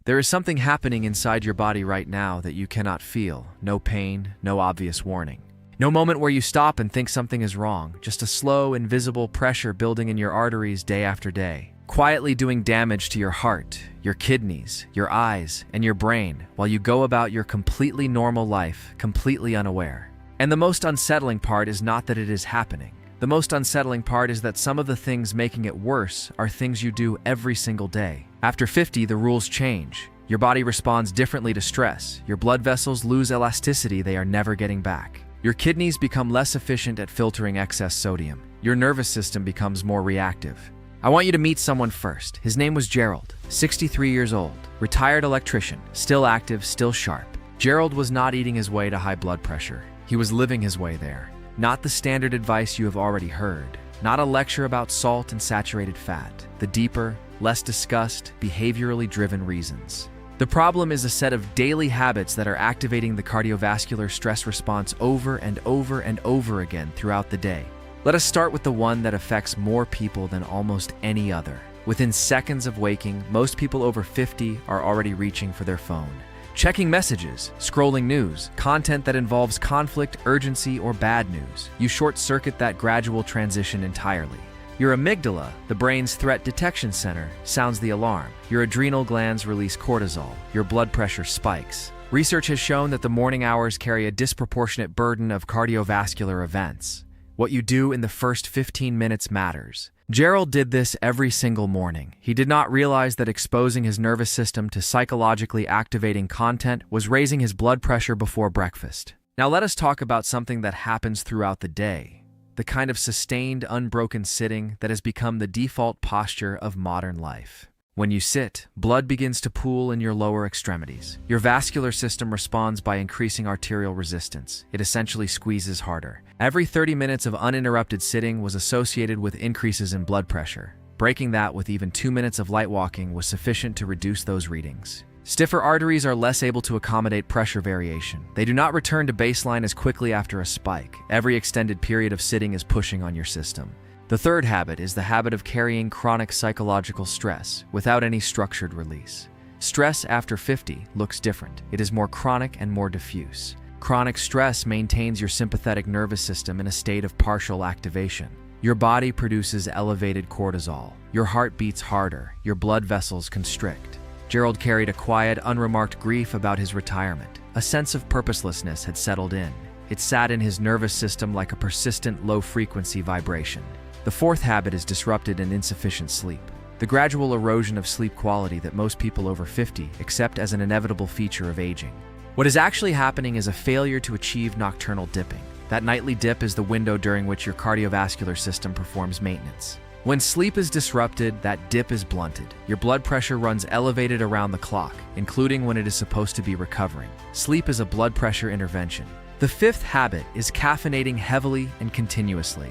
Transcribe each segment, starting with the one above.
There is something happening inside your body right now that you cannot feel. No pain, no obvious warning. No moment where you stop and think something is wrong, just a slow, invisible pressure building in your arteries day after day, quietly doing damage to your heart, your kidneys, your eyes, and your brain while you go about your completely normal life, completely unaware. And the most unsettling part is not that it is happening. The most unsettling part is that some of the things making it worse are things you do every single day. After 50, the rules change. Your body responds differently to stress. Your blood vessels lose elasticity they are never getting back. Your kidneys become less efficient at filtering excess sodium. Your nervous system becomes more reactive. I want you to meet someone first. His name was Gerald, 63 years old, retired electrician, still active, still sharp. Gerald was not eating his way to high blood pressure. He was living his way there. Not the standard advice you have already heard. Not a lecture about salt and saturated fat. The deeper, less discussed, behaviorally driven reasons. The problem is a set of daily habits that are activating the cardiovascular stress response over and over and over again throughout the day. Let us start with the one that affects more people than almost any other. Within seconds of waking, most people over 50 are already reaching for their phone. Checking messages, scrolling news, content that involves conflict, urgency, or bad news. You short-circuit that gradual transition entirely. Your amygdala, the brain's threat detection center, sounds the alarm. Your adrenal glands release cortisol. Your blood pressure spikes. Research has shown that the morning hours carry a disproportionate burden of cardiovascular events. What you do in the first 15 minutes matters. Gerald did this every single morning. He did not realize that exposing his nervous system to psychologically activating content was raising his blood pressure before breakfast. Now let us talk about something that happens throughout the day. The kind of sustained, unbroken sitting that has become the default posture of modern life. When you sit, blood begins to pool in your lower extremities. Your vascular system responds by increasing arterial resistance. It essentially squeezes harder. Every 30 minutes of uninterrupted sitting was associated with increases in blood pressure. Breaking that with even 2 minutes of light walking was sufficient to reduce those readings. Stiffer arteries are less able to accommodate pressure variation. They do not return to baseline as quickly after a spike. Every extended period of sitting is pushing on your system. The third habit is the habit of carrying chronic psychological stress without any structured release. Stress after 50 looks different. It is more chronic and more diffuse. Chronic stress maintains your sympathetic nervous system in a state of partial activation. Your body produces elevated cortisol. Your heart beats harder. Your blood vessels constrict. Gerald carried a quiet, unremarked grief about his retirement. A sense of purposelessness had settled in. It sat in his nervous system like a persistent low-frequency vibration. The fourth habit is disrupted and insufficient sleep. The gradual erosion of sleep quality that most people over 50 accept as an inevitable feature of aging. What is actually happening is a failure to achieve nocturnal dipping. That nightly dip is the window during which your cardiovascular system performs maintenance. When sleep is disrupted, that dip is blunted. Your blood pressure runs elevated around the clock, including when it is supposed to be recovering. Sleep is a blood pressure intervention. The fifth habit is caffeinating heavily and continuously.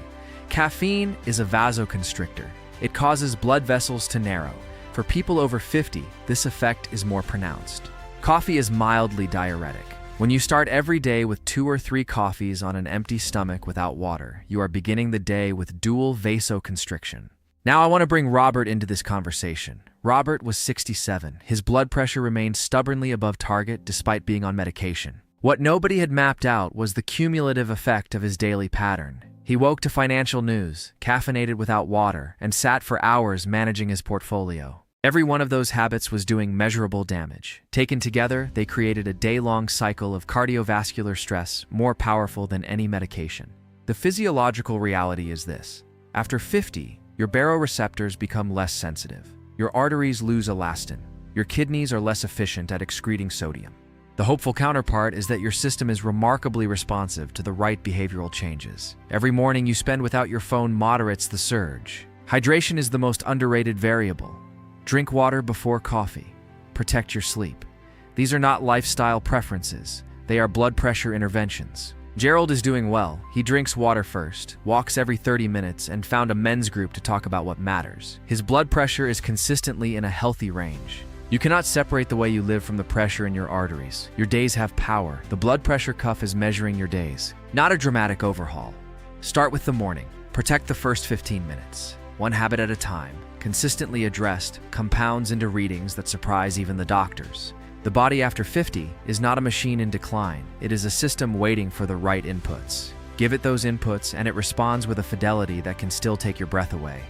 Caffeine is a vasoconstrictor. It causes blood vessels to narrow. For people over 50, this effect is more pronounced. Coffee is mildly diuretic. When you start every day with 2 or 3 coffees on an empty stomach without water, you are beginning the day with dual vasoconstriction. Now I want to bring Robert into this conversation. Robert was 67. His blood pressure remained stubbornly above target despite being on medication. What nobody had mapped out was the cumulative effect of his daily pattern. He woke to financial news, caffeinated without water, and sat for hours managing his portfolio. Every one of those habits was doing measurable damage. Taken together, they created a day-long cycle of cardiovascular stress more powerful than any medication. The physiological reality is this. After 50, your baroreceptors become less sensitive. Your arteries lose elastin. Your kidneys are less efficient at excreting sodium. The hopeful counterpart is that your system is remarkably responsive to the right behavioral changes. Every morning you spend without your phone moderates the surge. Hydration is the most underrated variable. Drink water before coffee. Protect your sleep. These are not lifestyle preferences. They are blood pressure interventions. Gerald is doing well. He drinks water first, walks every 30 minutes, and found a men's group to talk about what matters. His blood pressure is consistently in a healthy range. You cannot separate the way you live from the pressure in your arteries. Your days have power. The blood pressure cuff is measuring your days, not a dramatic overhaul. Start with the morning. Protect the first 15 minutes. One habit at a time. consistently addressed, compounds into readings that surprise even the doctors. The body after 50 is not a machine in decline. It is a system waiting for the right inputs. Give it those inputs, and it responds with a fidelity that can still take your breath away.